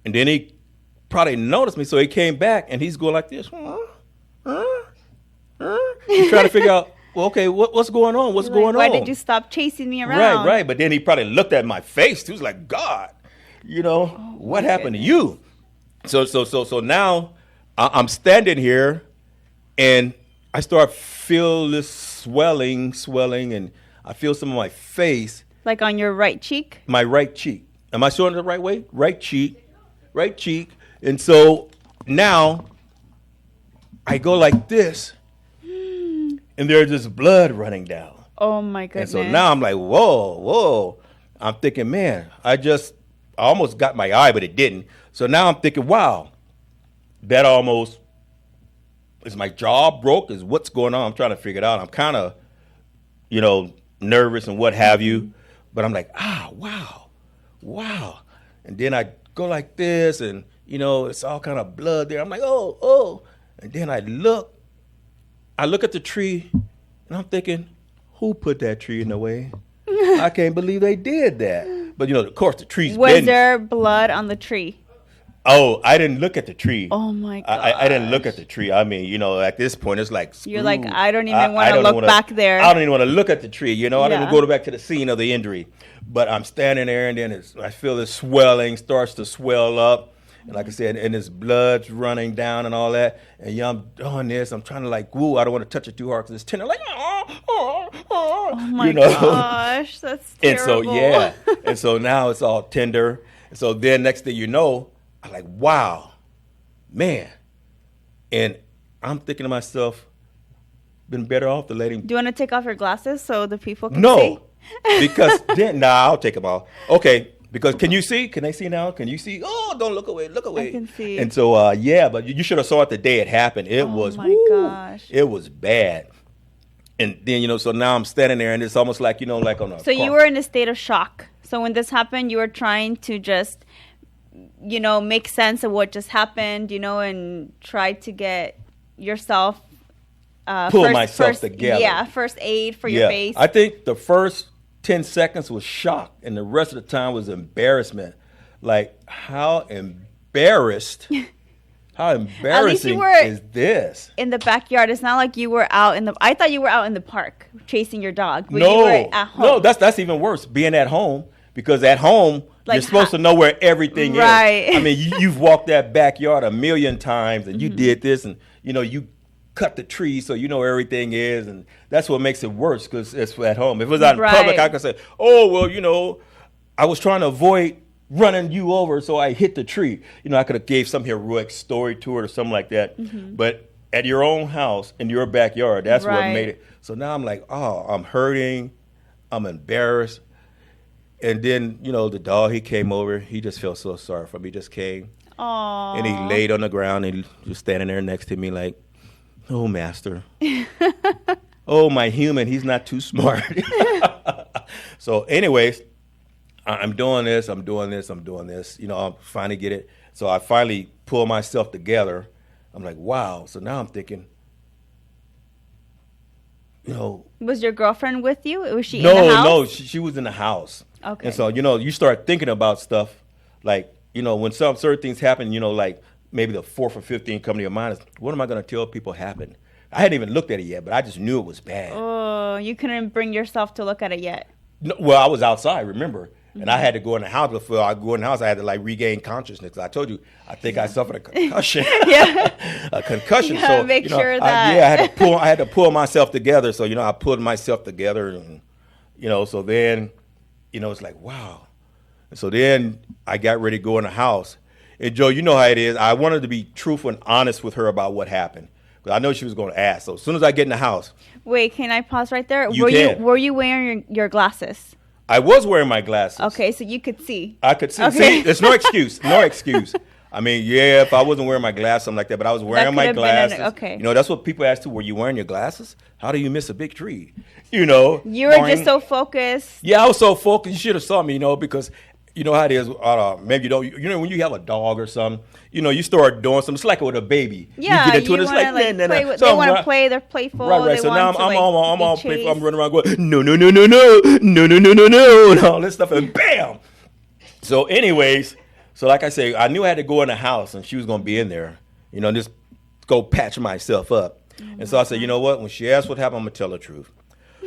and then he probably noticed me. So he came back, and he's going like this. He's trying to figure out, well, okay, what's going on? What's going on? Why did you stop chasing me around? Right. But then he probably looked at my face. He was like, God, you know, what happened to you? So now I'm standing here, and I start feel this swelling, and I feel some of my face. Like on your right cheek? My right cheek. Am I showing it the right way? Right cheek. And so now I go like this, and there's this blood running down. Oh, my goodness. And so now I'm like, whoa. I'm thinking, man, I almost got my eye, but it didn't. So now I'm thinking, wow, that almost, is my jaw broke? Is what's going on? I'm trying to figure it out. I'm kind of nervous and what have you. But I'm like, wow. And then I go like this, and, it's all kind of blood there. I'm like, oh. And then I look at the tree, and I'm thinking, who put that tree in the way? I can't believe they did that. But, of course, the tree's Was bending. there blood on the tree? Oh, I didn't look at the tree. Oh, my God. I didn't look at the tree. I mean, at this point, it's like, you're like, I don't even want to look back there. I don't even want to look at the tree. I don't even go back to the scene of the injury. But I'm standing there, and then I feel this swelling starts to swell up. And like I said, and this blood's running down and all that. And I'm doing this. I'm trying to I don't want to touch it too hard because it's tender. Like, oh my gosh, that's terrible. And so, and so now it's all tender. And so then next thing you know, I'm like, wow, man. And I'm thinking to myself, been better off to let him. Do you want to take off your glasses so the people can see? No, because then, I'll take them off. Okay. Because can you see? Can they see now? Can you see? Oh, don't look away. Look away. I can see. And so, but you should have saw it the day it happened. It was, gosh. It was bad. And then, so now I'm standing there, and it's almost like, like on a So you were in a state of shock. So when this happened, you were trying to just, make sense of what just happened, and try to get yourself pull myself together. Yeah, first aid for your face. I think the first 10 seconds was shock, and the rest of the time was embarrassment. Like, how embarrassing is this? In the backyard. It's not like you were out I thought you were out in the park chasing your dog. But No, you were at home. No, that's even worse, being at home, because at home, you're supposed to know where everything is. I mean, you've walked that backyard a million times, and you did this, and, you cut the tree so you know where everything is, and that's what makes it worse because it's at home. If it was out in public, I could say, oh, well, I was trying to avoid running you over, so I hit the tree. I could have gave some heroic story to it or something like that. But at your own house, in your backyard, that's what made it. So now I'm like, oh, I'm hurting, I'm embarrassed. And then, the dog, he came over, he just felt so sorry for me. He just came. Aww. And he laid on the ground, and he was standing there next to me like, oh, master. Oh, my human, he's not too smart. So anyways, I'm doing this. I'll finally get it. So I finally pull myself together. I'm like, wow. So now I'm thinking, Was your girlfriend with you? Was she in the house? No, she was in the house. Okay. And so, you start thinking about stuff like, when certain things happen, like, maybe the 4th or 5th thing come to your mind is, what am I going to tell people happened? I hadn't even looked at it yet, but I just knew it was bad. Oh, you couldn't bring yourself to look at it yet. No, well, I was outside, remember? And I had to go in the house. Before I go in the house, I had to regain consciousness. Because I told you, I think I suffered a concussion. A concussion. So make sure that. I had to pull myself together. So, I pulled myself together. And, so then, it's like, wow. And so then I got ready to go in the house. And Joe, you know how it is. I wanted to be truthful and honest with her about what happened. Because I know she was going to ask. So as soon as I get in the house. Wait, can I pause right there? Were you wearing your glasses? I was wearing my glasses. Okay, so you could see. I could see. Okay. See, there's no excuse. No excuse. I mean, if I wasn't wearing my glasses, something like that, but I was wearing my glasses. Okay. That's what people ask too. Were you wearing your glasses? How do you miss a big tree? You were just so focused. Yeah, I was so focused. You should have saw me, because you know how it is. Maybe you don't. When you have a dog or something, you start doing something. It's like with a baby. Yeah, you get into it. It's like, play with, so they want to play. They're playful. Right. So now I'm all playful. I'm running around going, no, and all this stuff, and bam. So, anyways, like I say, I knew I had to go in the house, and she was going to be in there. Just go patch myself up. And so I said, you know what? When she asks what happened, I'm gonna tell the truth.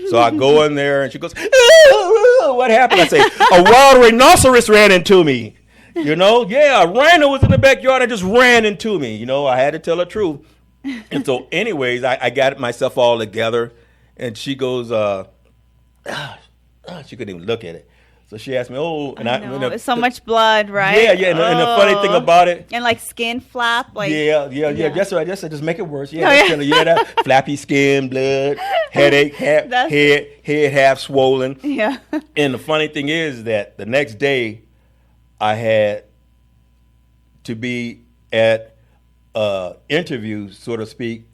So I go in there, and she goes, what happened? I say, a wild rhinoceros ran into me. A rhino was in the backyard and just ran into me. I had to tell the truth. And so anyways, I got myself all together, and she goes, she couldn't even look at it. So she asked me, it's so much blood, right? Yeah, and the funny thing about it. And skin flap, Yeah, that's right. Just make it worse. That flappy skin, blood, headache, head half swollen. Yeah. And the funny thing is that the next day, I had to be at interview, so to speak,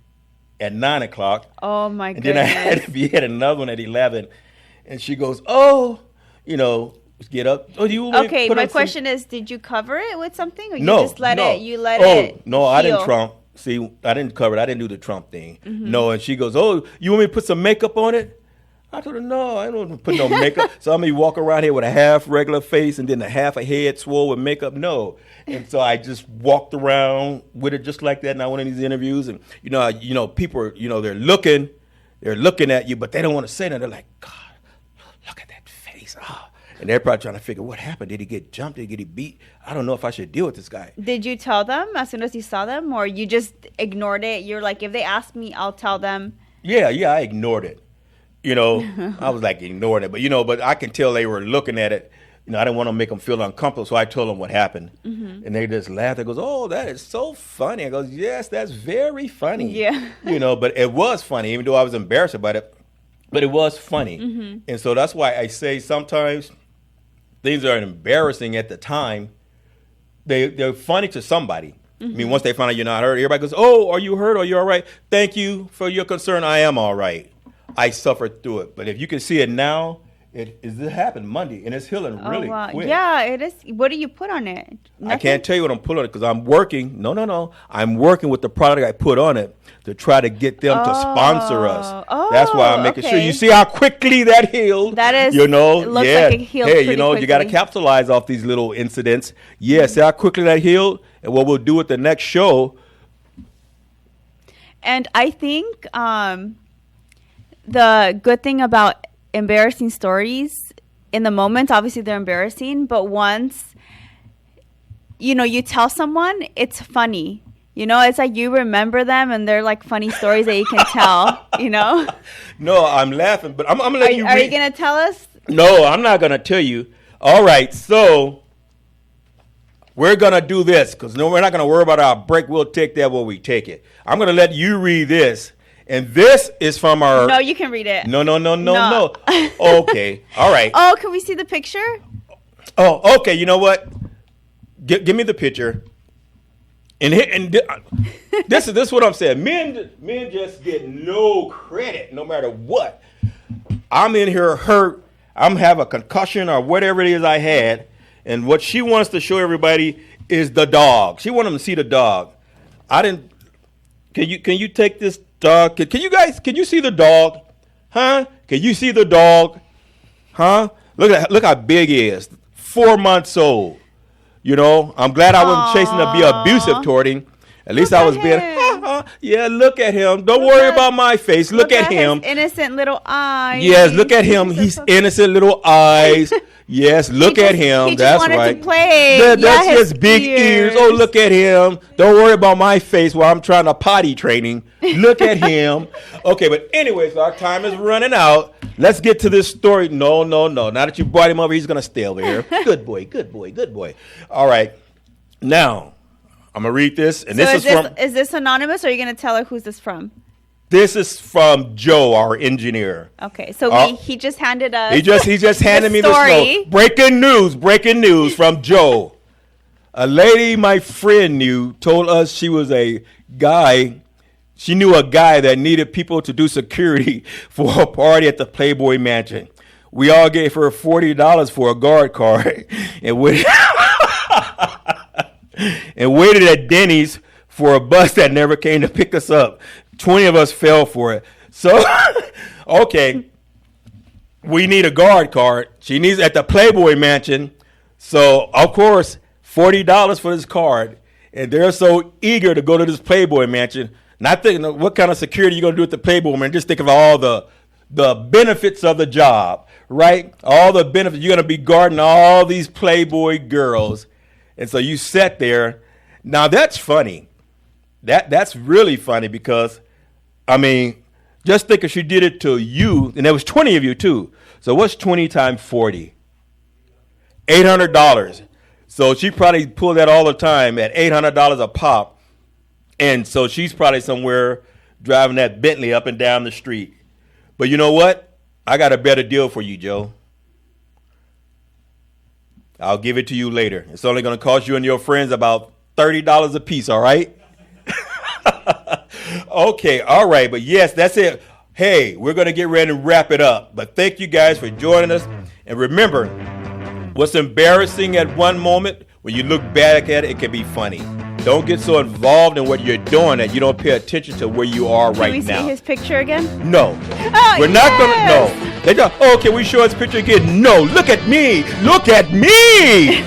at 9 o'clock. Oh, my and goodness. then I had to be at another one at 11. And she goes, oh, get up. Oh, do you want me to Okay, put my on some-" question is, did you cover it with something? Or you No, just let no. it, you let oh, it no, I didn't heal? Trump. See, I didn't cover it. I didn't do the Trump thing. Mm-hmm. No, and she goes, oh, you want me to put some makeup on it? I told her, no, I don't want to put no makeup. So I'm going to walk around here with a half regular face and then a half a head swole with makeup. No. And so I just walked around with it just like that. And I went in these interviews and, people are, they're looking at you, but they don't want to say that. They're like, God, look at that face. Oh. And they're probably trying to figure what happened. Did he get jumped? Did he get beat? I don't know if I should deal with this guy. Did you tell them as soon as you saw them, or you just ignored it? You're like, if they ask me, I'll tell them. Yeah, I ignored it. I was like ignoring it. But I can tell they were looking at it. I didn't want to make them feel uncomfortable, so I told them what happened. Mm-hmm. And they just laughed. They goes, oh, that is so funny. I goes, yes, that's very funny. Yeah. But it was funny, even though I was embarrassed about it. But it was funny. Mm-hmm. And so that's why I say sometimes things are embarrassing at the time. They're funny to somebody. Mm-hmm. I mean, once they find out you're not hurt, everybody goes, oh, are you hurt? Are you all right? Thank you for your concern. I am all right. I suffered through it. But if you can see it now, it happened Monday, and it's healing really quick. Yeah, it is. What do you put on it? Nothing? I can't tell you what I'm putting on it because I'm working. No. I'm working with the product I put on it to try to get them to sponsor us. Oh, that's why I'm making sure. You see how quickly that healed? That is, it looks like it healed pretty quickly. You got to capitalize off these little incidents. Yeah, see how quickly that healed? And what we'll do at the next show. And I think the good thing about embarrassing stories, in the moment, obviously they're embarrassing, but once, you tell someone, it's funny. It's like you remember them and they're like funny stories that you can tell, No, I'm laughing, but I'm going to let you read. Are you going to tell us? No, I'm not going to tell you. All right, so we're going to do this because we're not going to worry about our break. We'll take that when we take it. I'm going to let you read this. And this is from our... No, you can read it. No. Okay. All right. Oh, can we see the picture? Oh, okay. You know what? Give me the picture. And this is what I'm saying. Men just get no credit no matter what. I'm in here hurt. I'm have a concussion or whatever it is I had. And what she wants to show everybody is the dog. She wants them to see the dog. Can you take this dog? Can you see the dog? Huh? Can you see the dog? Huh? Look how big he is. 4 months old. I'm glad I wasn't chasing to be abusive toward him. At least I was being, yeah, look at him. Don't worry about my face. Look at him. His innocent little eyes. Yes, look at him. He's innocent little eyes. Yes, look at him. He That's just wanted right. To play. That's his big ears. Oh, look at him. Don't worry about my face while I'm trying to potty train him. Look at him. Okay, but anyways, our time is running out. Let's get to this story. No. Now that you brought him over, he's going to stay over here. Good boy. All right. Now, I'm going to read this. And is this anonymous, or are you going to tell her who's this from? This is from Joe, our engineer. Okay, so he just handed us. He just handed me the story. Breaking news from Joe. A lady my friend knew told us she was a guy. She knew a guy that needed people to do security for a party at the Playboy Mansion. We all gave her $40 for a guard card and waited at Denny's for a bus that never came to pick us up. 20 of us fell for it. So, okay, we need a guard card. She needs at the Playboy Mansion. So, of course, $40 for this card. And they're so eager to go to this Playboy Mansion. Not thinking what kind of security you're going to do at the Playboy Mansion. Just think of all the benefits of the job, right? All the benefits. You're going to be guarding all these Playboy girls. And so you sat there. Now, that's funny. That's really funny because, I mean, just think if she did it to you, and there was 20 of you too. So what's 20 times 40? $800. So she probably pulled that all the time at $800 a pop. And so she's probably somewhere driving that Bentley up and down the street. But you know what? I got a better deal for you, Joe. I'll give it to you later. It's only going to cost you and your friends about $30 a piece, all right? Okay, all right, but yes, that's it. Hey, we're going to get ready and wrap it up. But thank you guys for joining us. And remember, what's embarrassing at one moment, when you look back at it, it can be funny. Don't get so involved in what you're doing that you don't pay attention to where you are right now. Can we see his picture again? No. Oh, We're not going to. No. They go, oh, can we show his picture again? No. Look at me. Look at me.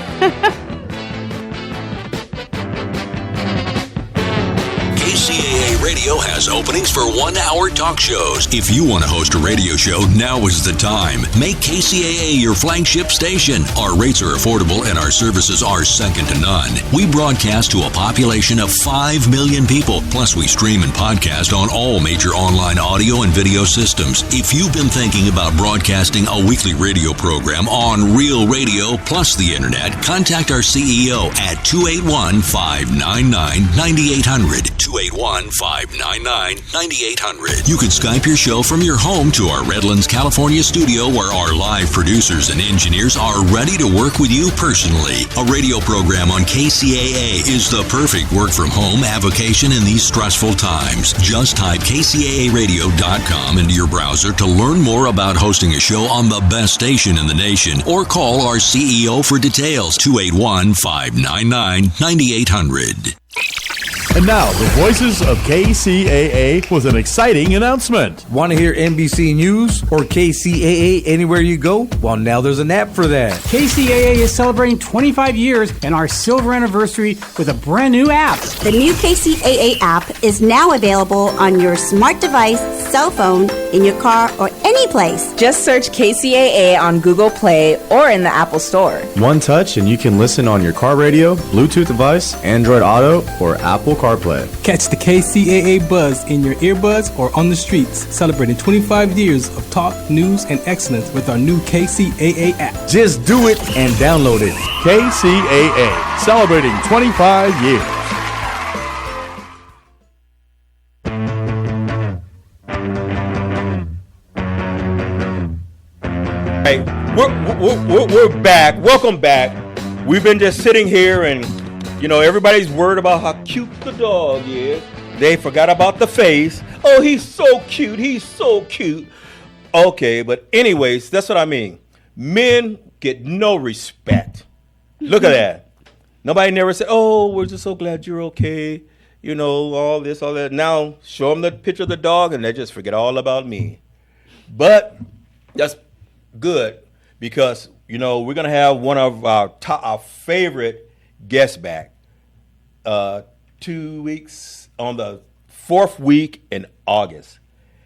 KCAA Radio has openings for 1-hour talk shows. If you want to host a radio show, now is the time. Make KCAA your flagship station. Our rates are affordable and our services are second to none. We broadcast to a population of 5 million people. Plus, we stream and podcast on all major online audio and video systems. If you've been thinking about broadcasting a weekly radio program on Real Radio plus the internet, contact our CEO at 281-599-9800. 281-599-9800. You can Skype your show from your home to our Redlands, California studio where our live producers and engineers are ready to work with you personally. A radio program on KCAA is the perfect work from home avocation in these stressful times. Just type kcaaradio.com into your browser to learn more about hosting a show on the best station in the nation or call our CEO for details. 281-599-9800. And now, the voices of KCAA with an exciting announcement. Want to hear NBC News or KCAA anywhere you go? Well, now there's an app for that. KCAA is celebrating 25 years and our silver anniversary with a brand new app. The new KCAA app is now available on your smart device, cell phone, in your car, or any place. Just search KCAA on Google Play or in the Apple Store. One touch and you can listen on your car radio, Bluetooth device, Android Auto, or Apple CarPlay. Catch the KCAA buzz in your earbuds or on the streets, celebrating 25 years of talk, news, and excellence with our new KCAA app. Just do it and download it. KCAA, celebrating 25 years. Hey, we're back. Welcome back. We've been just sitting here and, you know, everybody's worried about how cute the dog is. They forgot about the face. Oh, he's so cute. He's so cute. Okay, but anyways, that's what I mean. Men get no respect. Look at that. Nobody never said, oh, we're just so glad you're okay. You know, all this, all that. Now, show them the picture of the dog and they just forget all about me. But that's good because, you know, we're going to have one of our favorite guests back 2 weeks on the 4th week in August.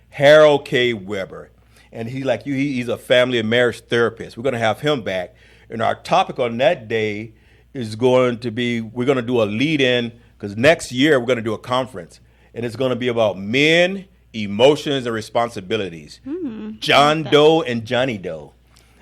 Harold K. Weber. And he's a family and marriage therapist. We're going to have him back. And our topic on that day is going to be, we're going to do a lead-in because next year we're going to do a conference. And it's going to be about men, emotions, and responsibilities. John Doe and Johnny Doe.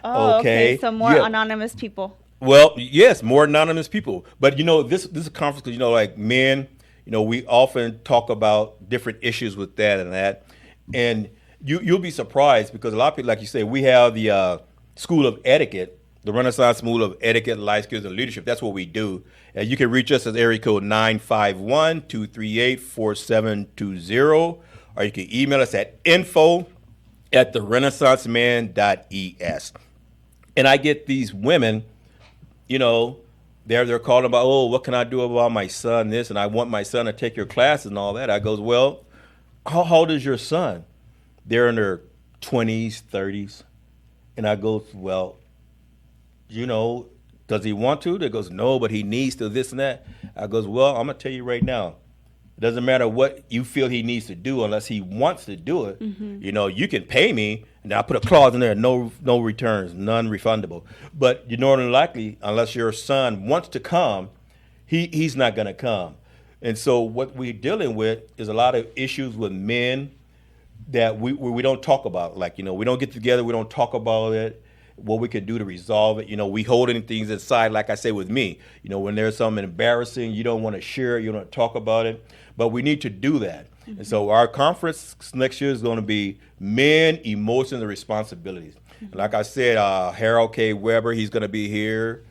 Oh, okay. So more anonymous people. Well, yes, more anonymous people. But, you know, this is a conference because, you know, like men, you know, we often talk about different issues with that and that. And you'll be surprised because a lot of people, like you say, we have the School of Etiquette, the Renaissance School of Etiquette, Life Skills, and Leadership. That's what we do. You can reach us at area code 951-238-4720. Or you can email us at info@therenaissanceman.es. And I get these women, you know, they're calling about, oh, what can I do about my son, this, and I want my son to take your classes and all that. I goes, well, how old is your son? They're in their 20s, 30s. And I go, well, you know, does he want to? They goes, no, but he needs to, this and that. I goes, well, I'm going to tell you right now. It doesn't matter what you feel he needs to do unless he wants to do it. You know, you can pay me, and I'll put a clause in there, no returns, non-refundable. But you're more than likely, unless your son wants to come, he's not going to come. And so what we're dealing with is a lot of issues with men that we don't talk about. Like, you know, we don't get together, we don't talk about it, what we can do to resolve it. You know, we holding things inside, like I say with me. You know, when there's something embarrassing, you don't want to share it, you don't want to talk about it. But we need to do that. And so our conference next year is going to be Men, Emotions, and Responsibilities. And like I said, Harold K. Weber, he's going to be here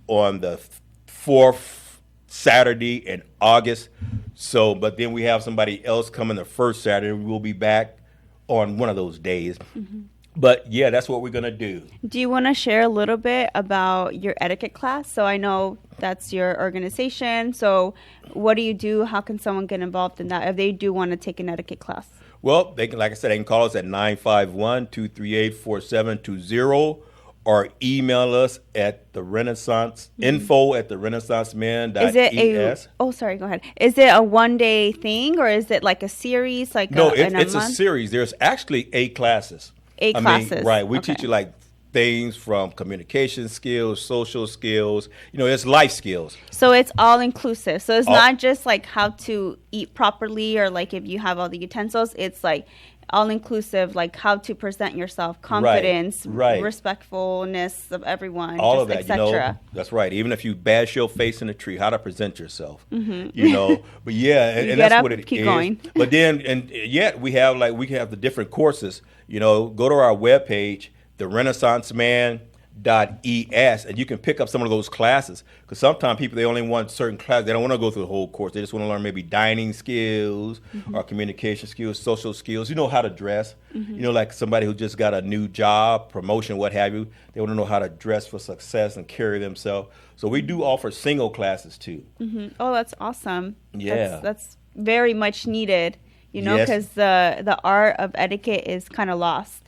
on the 4th Saturday in August. So, but then we have somebody else coming the first Saturday. We'll be back on one of those days. Mm-hmm. But yeah, that's what we're going to do. Do you want to share a little bit about your etiquette class? So I know that's your organization. So what do you do? How can someone get involved in that if they do want to take an etiquette class? Well, they can, like I said, they can call us at 951-238-4720 or email us at the Renaissance, info@therenaissanceman.es. Sorry, go ahead. Is it a one-day thing or is it like a series? It's a series. There's actually 8 classes. 8 classes. Right. We teach you like things from communication skills, social skills, it's life skills. So it's all inclusive. So it's not just like how to eat properly or like if you have all the utensils, it's like all inclusive, like how to present yourself, confidence, respectfulness of everyone, all of that, etc. That's right. Even if you bash your face in a tree, how to present yourself, But yeah, and that's what it keep is. Going. But then, and yet we have the different courses. Go to our webpage, therenaissanceman.es, and you can pick up some of those classes. Because sometimes people, they only want certain classes. They don't want to go through the whole course. They just want to learn maybe dining skills or communication skills, social skills. How to dress. Like somebody who just got a new job, promotion, what have you. They want to know how to dress for success and carry themselves. So we do offer single classes too. Oh, that's awesome. Yeah. That's very much needed. Because the art of etiquette is kind of lost.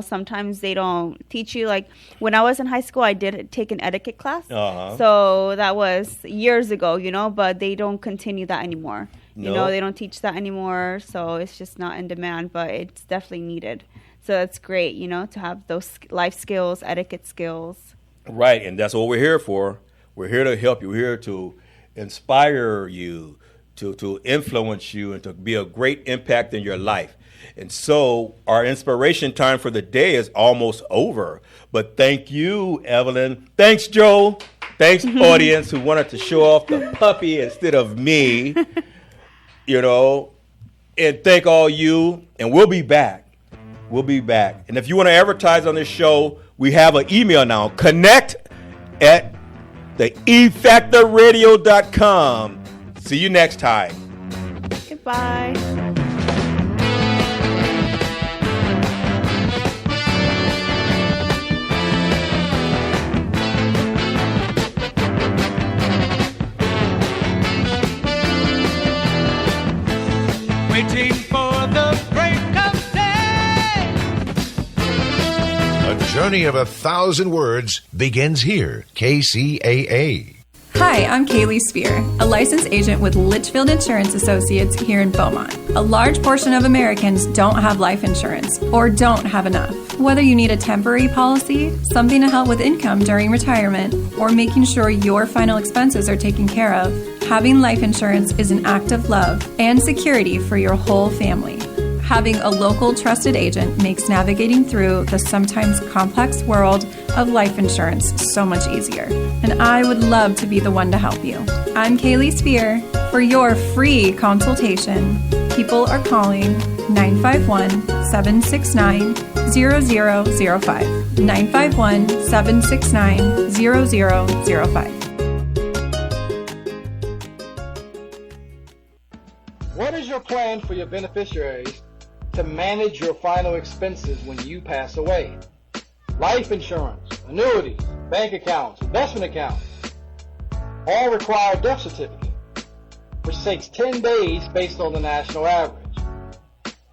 Sometimes they don't teach you. Like when I was in high school, I did take an etiquette class. So that was years ago, but they don't continue that anymore. They don't teach that anymore. So it's just not in demand, but it's definitely needed. So that's great, to have those life skills, etiquette skills. Right. And that's what we're here for. We're here to help you. We're here to inspire you, to influence you, and to be a great impact in your life. And so our inspiration time for the day is almost over. But thank you, Evelyn. Thanks, Joe. Thanks, audience, who wanted to show off the puppy instead of me. And thank all you. And we'll be back. We'll be back. And if you want to advertise on this show, we have an email now. connect@thefactorradio.com. See you next time. Goodbye. Waiting for the break of day. A journey of 1,000 words begins here. KCAA. Hi, I'm Kaylee Spear, a licensed agent with Litchfield Insurance Associates here in Beaumont. A large portion of Americans don't have life insurance or don't have enough. Whether you need a temporary policy, something to help with income during retirement, or making sure your final expenses are taken care of, having life insurance is an act of love and security for your whole family. Having a local trusted agent makes navigating through the sometimes complex world of life insurance so much easier. And I would love to be the one to help you. I'm Kaylee Spear. For your free consultation, people are calling 951-769-0005. 951-769-0005. What is your plan for your beneficiaries to manage your final expenses when you pass away? Life insurance, annuities, bank accounts, investment accounts, all require a death certificate, which takes 10 days based on the national average,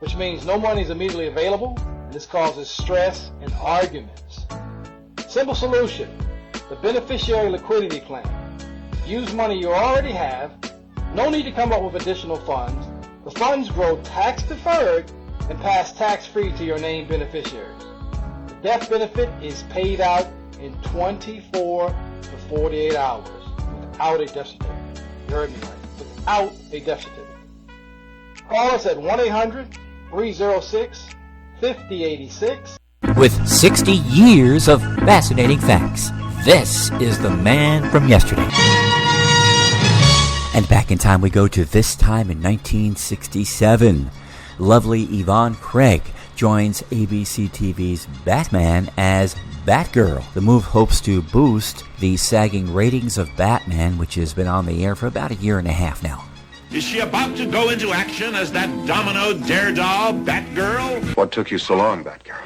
which means no money is immediately available, and this causes stress and arguments. Simple solution, the beneficiary liquidity plan. Use money you already have. No need to come up with additional funds. The funds grow tax-deferred and pass tax-free to your named beneficiaries. The death benefit is paid out in 24 to 48 hours without a death certificate. You heard me right. Without a death certificate. Call us at 1-800-306-5086. With 60 years of fascinating facts, this is the man from yesterday. And back in time we go to this time in 1967. Lovely Yvonne Craig joins ABC TV's Batman as Batgirl. The move hopes to boost the sagging ratings of Batman, which has been on the air for about a year and a half now. Is she about to go into action as that domino daredevil Batgirl? What took you so long, Batgirl?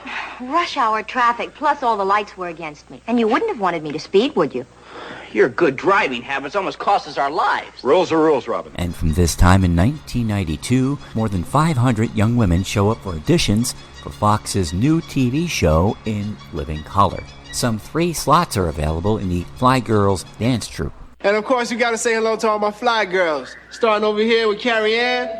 Rush hour traffic, plus all the lights were against me. And you wouldn't have wanted me to speed, would you? Your good driving habits almost cost us our lives. Rules are rules, Robin. And from this time in 1992, more than 500 young women show up for auditions for Fox's new TV show In Living Color. Some 3 slots are available in the Fly Girls dance troupe. And of course, you got to say hello to all my fly girls. Starting over here with Carrie Ann.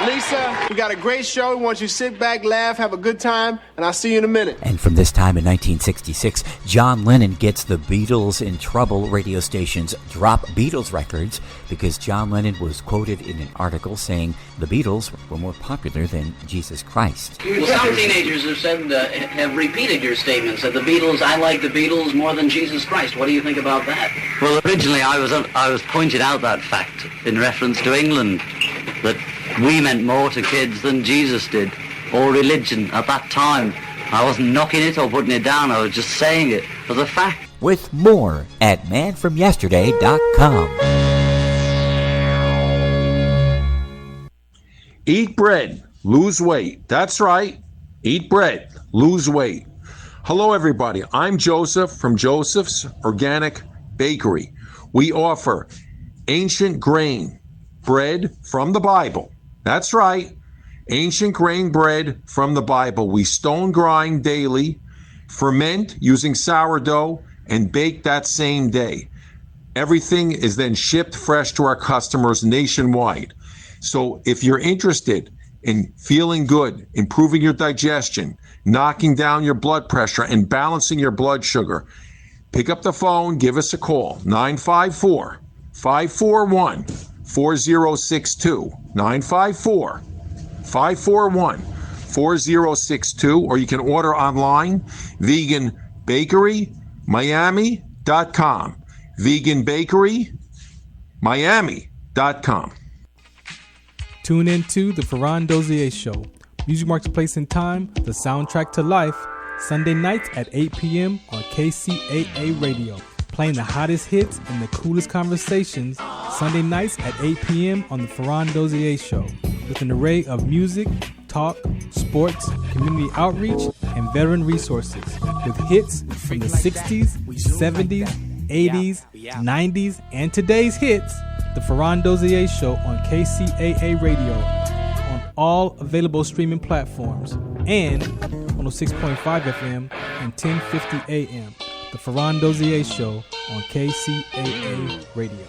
Lisa, we got a great show. We want you to sit back, laugh, have a good time, and I'll see you in a minute. And from this time in 1966, John Lennon gets the Beatles in trouble. Radio stations drop Beatles records because John Lennon was quoted in an article saying the Beatles were more popular than Jesus Christ. Well, some teenagers have said, have repeated your statements that the Beatles, I like the Beatles more than Jesus Christ. What do you think about that? Well, originally I was pointing out that fact in reference to England, that we meant more to kids than Jesus did, or religion at that time. I wasn't knocking it or putting it down, I was just saying it as a fact. With more at manfromyesterday.com. Eat bread, lose weight. That's right. Eat bread, lose weight. Hello, everybody. I'm Joseph from Joseph's Organic Bakery. We offer ancient grain bread from the Bible. That's right. Ancient grain bread from the Bible. We stone grind daily, ferment using sourdough, and bake that same day. Everything is then shipped fresh to our customers nationwide. So if you're interested in feeling good, improving your digestion, knocking down your blood pressure, and balancing your blood sugar, pick up the phone, give us a call, 954-541-4062, 954-541-4062, or you can order online, veganbakerymiami.com, veganbakerymiami.com. Tune in to The Ferran Dozier Show. Music marks place and time, the soundtrack to life, Sunday nights at 8 p.m. on KCAA Radio. Playing the hottest hits and the coolest conversations, Sunday nights at 8 p.m. on The Ferran Dozier Show. With an array of music, talk, sports, community outreach, and veteran resources. With hits from the 60s, 70s, 80s, 90s, and today's hits, The Ferran Dozier Show on KCAA Radio on all available streaming platforms and 106.5 FM and 1050 AM. The Ferran Dozier Show on KCAA Radio.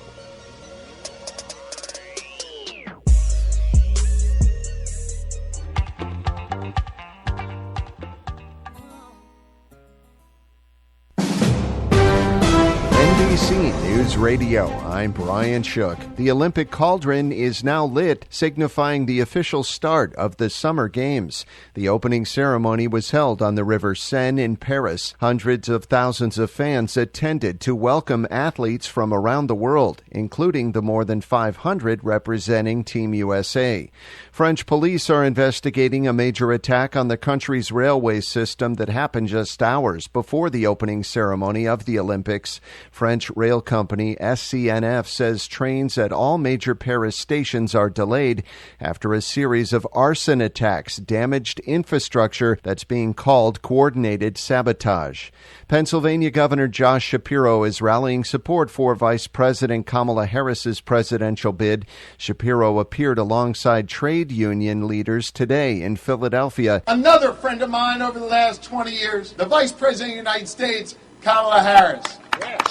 NBC News Radio, I'm Brian Shook. The Olympic cauldron is now lit, signifying the official start of the Summer Games. The opening ceremony was held on the River Seine in Paris. Hundreds of thousands of fans attended to welcome athletes from around the world, including the more than 500 representing Team USA. French police are investigating a major attack on the country's railway system that happened just hours before the opening ceremony of the Olympics. French rail company SCNF says trains at all major Paris stations are delayed after a series of arson attacks damaged infrastructure that's being called coordinated sabotage. Pennsylvania Governor Josh Shapiro is rallying support for Vice President Kamala Harris's presidential bid. Shapiro appeared alongside trade union leaders today in Philadelphia. Another friend of mine over the last 20 years, the Vice President of the United States, Kamala Harris.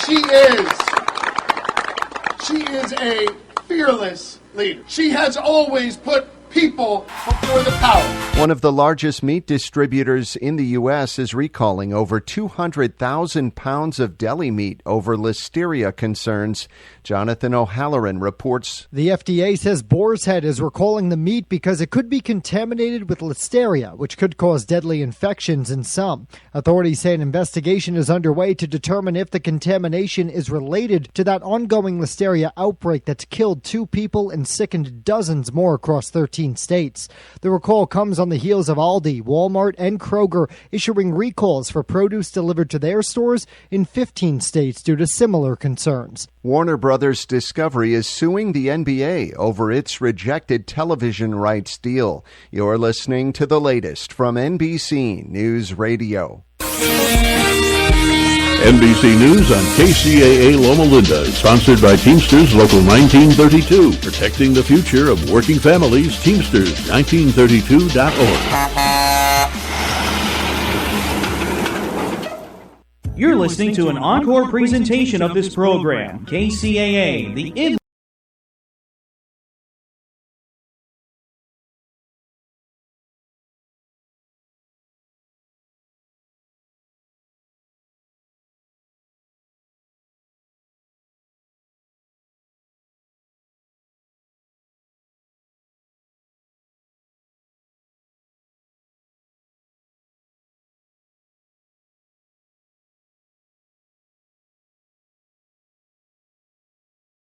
She is a fearless leader. She has always put people before the power. One of the largest meat distributors in the U.S. is recalling over 200,000 pounds of deli meat over listeria concerns. Jonathan O'Halloran reports. The FDA says Boar's Head is recalling the meat because it could be contaminated with listeria, which could cause deadly infections in some. Authorities say an investigation is underway to determine if the contamination is related to that ongoing listeria outbreak that's killed 2 people and sickened dozens more across 13 states. The recall comes on the heels of Aldi, Walmart, and Kroger issuing recalls for produce delivered to their stores in 15 states due to similar concerns. Warner Brothers Discovery is suing the NBA over its rejected television rights deal. You're listening to the latest from NBC News Radio. NBC News on KCAA Loma Linda is sponsored by Teamsters Local 1932. Protecting the future of working families. Teamsters1932.org. You're listening to an encore presentation of this program. KCAA, the